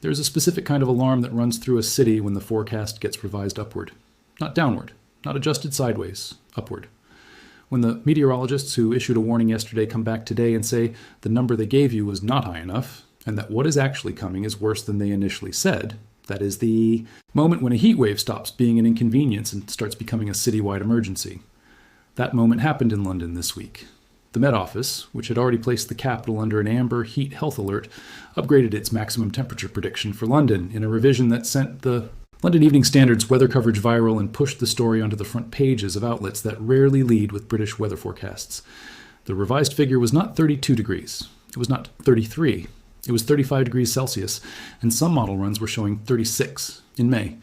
There's a specific kind of alarm that runs through a city when the forecast gets revised upward. Not downward, not adjusted sideways, upward. When the meteorologists who issued a warning yesterday come back today and say the number they gave you was not high enough, and that what is actually coming is worse than they initially said, that is the moment when a heat wave stops being an inconvenience and starts becoming a citywide emergency. That moment happened in London this week. The Met Office, which had already placed the capital under an amber heat health alert, upgraded its maximum temperature prediction for London in a revision that sent the London Evening Standard's weather coverage viral and pushed the story onto the front pages of outlets that rarely lead with British weather forecasts. The revised figure was not 32 degrees. It was not 33. It was 35 degrees Celsius, and some model runs were showing 36 in May,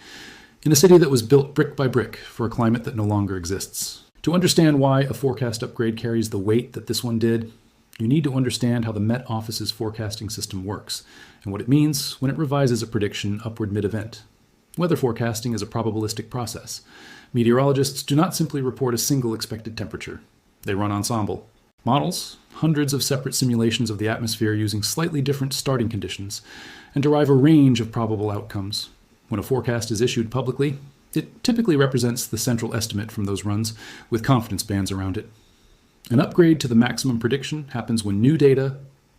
in a city that was built brick by brick for a climate that no longer exists. To understand why a forecast upgrade carries the weight that this one did, you need to understand how the Met Office's forecasting system works, and what it means when it revises a prediction upward mid-event. Weather forecasting is a probabilistic process. Meteorologists do not simply report a single expected temperature. They run ensemble models, hundreds of separate simulations of the atmosphere using slightly different starting conditions, and derive a range of probable outcomes. When a forecast is issued publicly, it typically represents the central estimate from those runs with confidence bands around it. An upgrade to the maximum prediction happens when new data,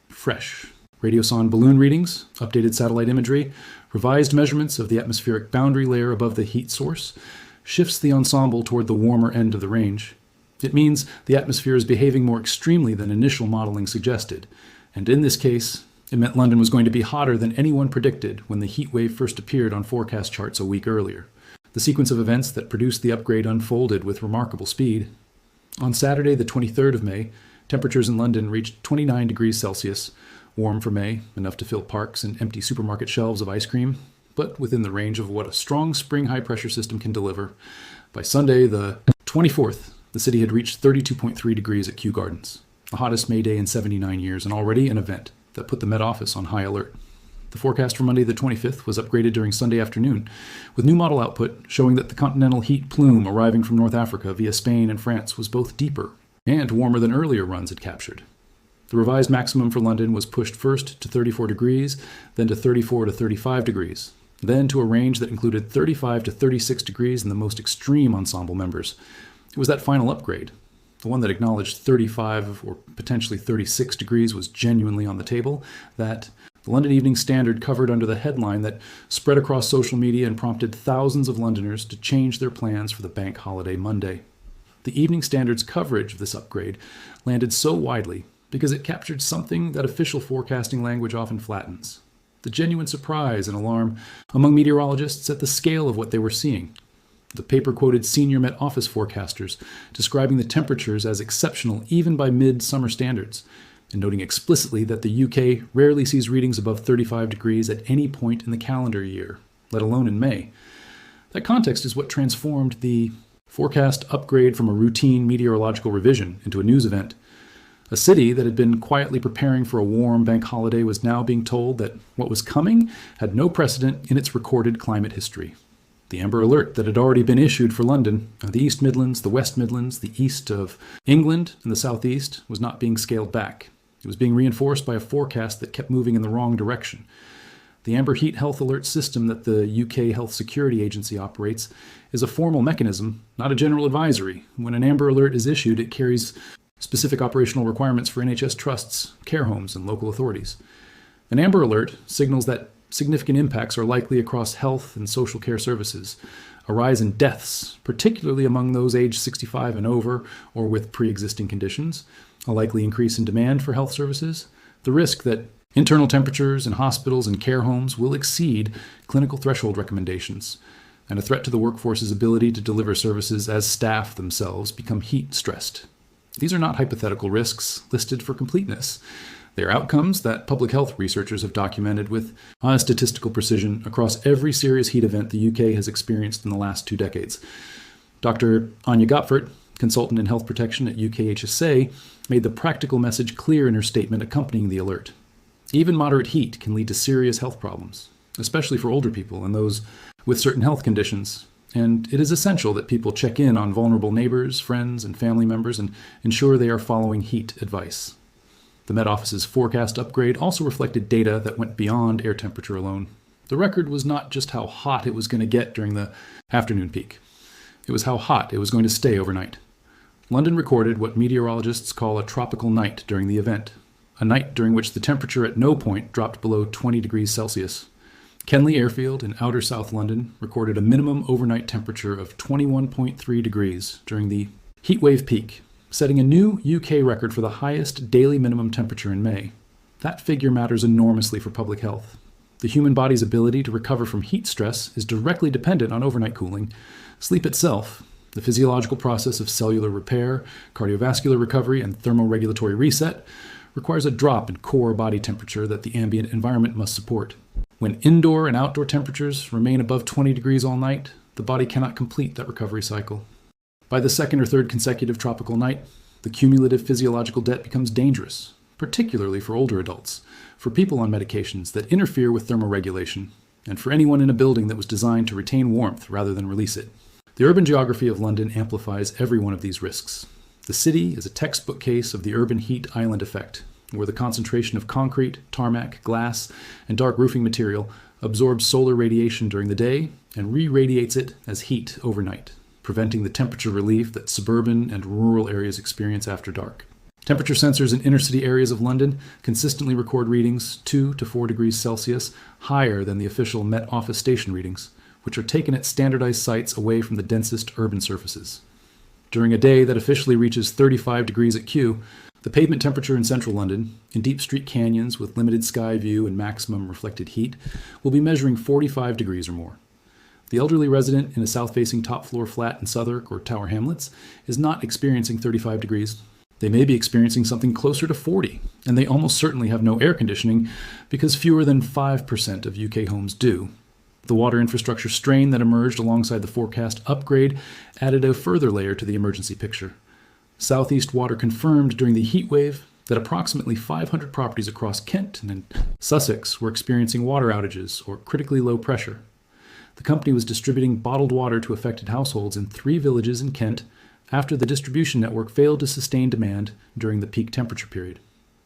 fresh, radiosonde balloon readings, updated satellite imagery, revised measurements of the atmospheric boundary layer above the heat source, shifts the ensemble toward the warmer end of the range. It means the atmosphere is behaving more extremely than initial modeling suggested, and in this case, it meant London was going to be hotter than anyone predicted when the heat wave first appeared on forecast charts a week earlier. The sequence of events that produced the upgrade unfolded with remarkable speed. On Saturday, the 23rd of May, temperatures in London reached 29 degrees Celsius, warm for May, enough to fill parks and empty supermarket shelves of ice cream, but within the range of what a strong spring high-pressure system can deliver. By Sunday, the 24th, the city had reached 32.3 degrees at Kew Gardens, the hottest May day in 79 years, and already an event that put the Met Office on high alert. The forecast for Monday the 25th was upgraded during Sunday afternoon, with new model output showing that the continental heat plume arriving from North Africa via Spain and France was both deeper and warmer than earlier runs had captured. The revised maximum for London was pushed first to 34 degrees, then to 34 to 35 degrees, then to a range that included 35 to 36 degrees in the most extreme ensemble members. It was that final upgrade, the one that acknowledged 35 or potentially 36 degrees was genuinely on the table, that the London Evening Standard covered under the headline that spread across social media and prompted thousands of Londoners to change their plans for the bank holiday Monday. The Evening Standard's coverage of this upgrade landed so widely because it captured something that official forecasting language often flattens: the genuine surprise and alarm among meteorologists at the scale of what they were seeing. The paper quoted senior Met Office forecasters describing the temperatures as exceptional even by mid-summer standards, and noting explicitly that the UK rarely sees readings above 35 degrees at any point in the calendar year, let alone in May. That context is what transformed the forecast upgrade from a routine meteorological revision into a news event. A city that had been quietly preparing for a warm bank holiday was now being told that what was coming had no precedent in its recorded climate history. The Amber Alert that had already been issued for London, the East Midlands, the West Midlands, the east of England, and the southeast was not being scaled back. It was being reinforced by a forecast that kept moving in the wrong direction. The Amber Heat Health Alert system that the UK Health Security Agency operates is a formal mechanism, not a general advisory. When an Amber Alert is issued, it carries specific operational requirements for NHS trusts, care homes, and local authorities. An Amber Alert signals that significant impacts are likely across health and social care services, a rise in deaths, particularly among those aged 65 and over or with pre-existing conditions, a likely increase in demand for health services, the risk that internal temperatures in hospitals and care homes will exceed clinical threshold recommendations, and a threat to the workforce's ability to deliver services as staff themselves become heat-stressed. These are not hypothetical risks listed for completeness. They are outcomes that public health researchers have documented with high statistical precision across every serious heat event the UK has experienced in the last 2 decades. Dr. Anya Gotfert, consultant in health protection at UKHSA, made the practical message clear in her statement accompanying the alert. Even moderate heat can lead to serious health problems, especially for older people and those with certain health conditions, and it is essential that people check in on vulnerable neighbors, friends, and family members and ensure they are following heat advice. The Met Office's forecast upgrade also reflected data that went beyond air temperature alone. The record was not just how hot it was going to get during the afternoon peak. It was how hot it was going to stay overnight. London recorded what meteorologists call a tropical night during the event, a night during which the temperature at no point dropped below 20 degrees Celsius. Kenley Airfield in outer South London recorded a minimum overnight temperature of 21.3 degrees during the heatwave peak, setting a new UK record for the highest daily minimum temperature in May. That figure matters enormously for public health. The human body's ability to recover from heat stress is directly dependent on overnight cooling. Sleep itself, the physiological process of cellular repair, cardiovascular recovery, and thermoregulatory reset, requires a drop in core body temperature that the ambient environment must support. When indoor and outdoor temperatures remain above 20 degrees all night, the body cannot complete that recovery cycle. By the second or third consecutive tropical night, the cumulative physiological debt becomes dangerous, particularly for older adults, for people on medications that interfere with thermoregulation, and for anyone in a building that was designed to retain warmth rather than release it. The urban geography of London amplifies every one of these risks. The city is a textbook case of the urban heat island effect, where the concentration of concrete, tarmac, glass, and dark roofing material absorbs solar radiation during the day and re-radiates it as heat overnight, preventing the temperature relief that suburban and rural areas experience after dark. Temperature sensors in inner-city areas of London consistently record readings 2 to 4 degrees Celsius higher than the official Met Office station readings, which are taken at standardized sites away from the densest urban surfaces. During a day that officially reaches 35 degrees at Kew, the pavement temperature in central London, in deep street canyons with limited sky view and maximum reflected heat, will be measuring 45 degrees or more. The elderly resident in a south-facing top-floor flat in Southwark or Tower Hamlets is not experiencing 35 degrees. They may be experiencing something closer to 40, and they almost certainly have no air conditioning because fewer than 5% of UK homes do. The water infrastructure strain that emerged alongside the forecast upgrade added a further layer to the emergency picture. Southeast Water confirmed during the heat wave that approximately 500 properties across Kent and Sussex were experiencing water outages or critically low pressure. The company was distributing bottled water to affected households in 3 villages in Kent after the distribution network failed to sustain demand during the peak temperature period.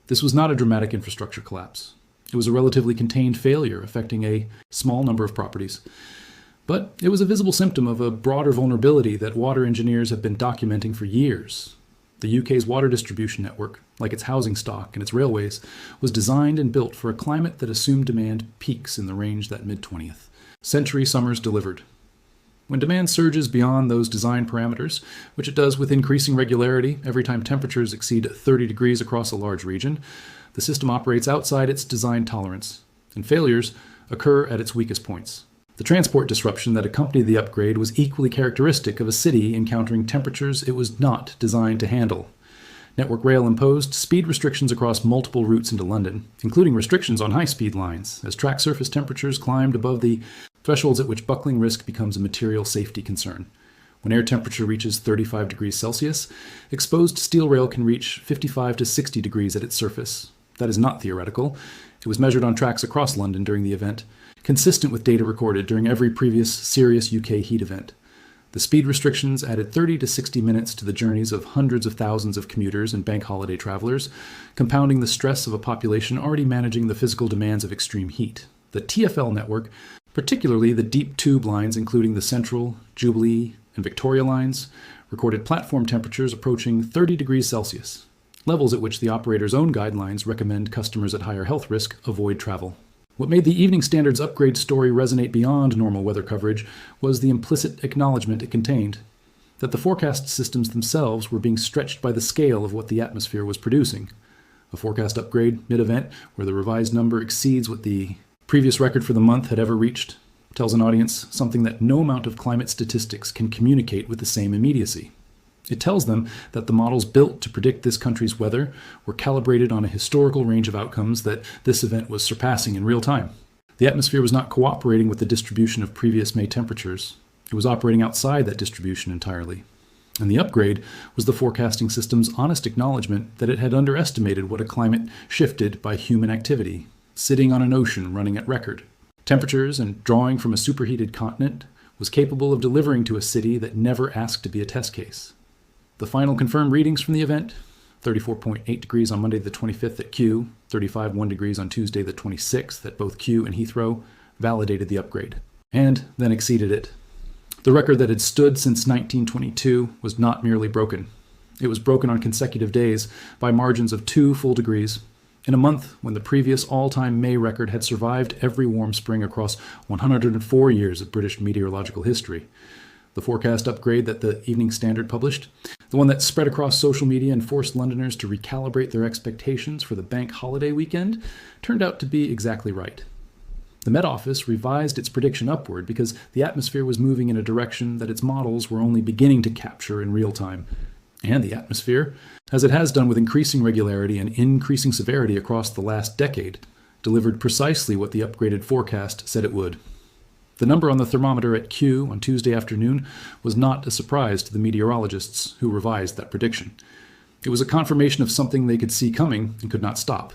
This was not a dramatic infrastructure collapse. It was a relatively contained failure affecting a small number of properties. But it was a visible symptom of a broader vulnerability that water engineers have been documenting for years. The UK's water distribution network, like its housing stock and its railways, was designed and built for a climate that assumed demand peaks in the range that mid-20th. Century summers delivered. When demand surges beyond those design parameters, which it does with increasing regularity every time temperatures exceed 30 degrees across a large region, the system operates outside its design tolerance, and failures occur at its weakest points. The transport disruption that accompanied the upgrade was equally characteristic of a city encountering temperatures it was not designed to handle. Network Rail imposed speed restrictions across multiple routes into London, including restrictions on high-speed lines, as track surface temperatures climbed above the thresholds at which buckling risk becomes a material safety concern. When air temperature reaches 35 degrees Celsius, exposed steel rail can reach 55 to 60 degrees at its surface. That is not theoretical. It was measured on tracks across London during the event, consistent with data recorded during every previous serious UK heat event. The speed restrictions added 30 to 60 minutes to the journeys of hundreds of thousands of commuters and bank holiday travelers, compounding the stress of a population already managing the physical demands of extreme heat. The TfL network, particularly the deep tube lines including the Central, Jubilee, and Victoria lines, recorded platform temperatures approaching 30 degrees Celsius, levels at which the operator's own guidelines recommend customers at higher health risk avoid travel. What made the Evening Standard's upgrade story resonate beyond normal weather coverage was the implicit acknowledgement it contained, that the forecast systems themselves were being stretched by the scale of what the atmosphere was producing. A forecast upgrade mid-event, where the revised number exceeds what the previous record for the month had ever reached, tells an audience something that no amount of climate statistics can communicate with the same immediacy. It tells them that the models built to predict this country's weather were calibrated on a historical range of outcomes that this event was surpassing in real time. The atmosphere was not cooperating with the distribution of previous May temperatures. It was operating outside that distribution entirely. And the upgrade was the forecasting system's honest acknowledgement that it had underestimated what a climate shifted by human activity, sitting on an ocean running at record. Temperatures and drawing from a superheated continent was capable of delivering to a city that never asked to be a test case. The final confirmed readings from the event, 34.8 degrees on Monday the 25th at Kew, 35.1 degrees on Tuesday the 26th at both Kew and Heathrow, validated the upgrade, and then exceeded it. The record that had stood since 1922 was not merely broken. It was broken on consecutive days by margins of 2 full degrees, in a month when the previous all-time May record had survived every warm spring across 104 years of British meteorological history. The forecast upgrade that the Evening Standard published, the one that spread across social media and forced Londoners to recalibrate their expectations for the bank holiday weekend, turned out to be exactly right. The Met Office revised its prediction upward because the atmosphere was moving in a direction that its models were only beginning to capture in real time. And the atmosphere, as it has done with increasing regularity and increasing severity across the last decade, delivered precisely what the upgraded forecast said it would. The number on the thermometer at Kew on Tuesday afternoon was not a surprise to the meteorologists who revised that prediction. It was a confirmation of something they could see coming and could not stop.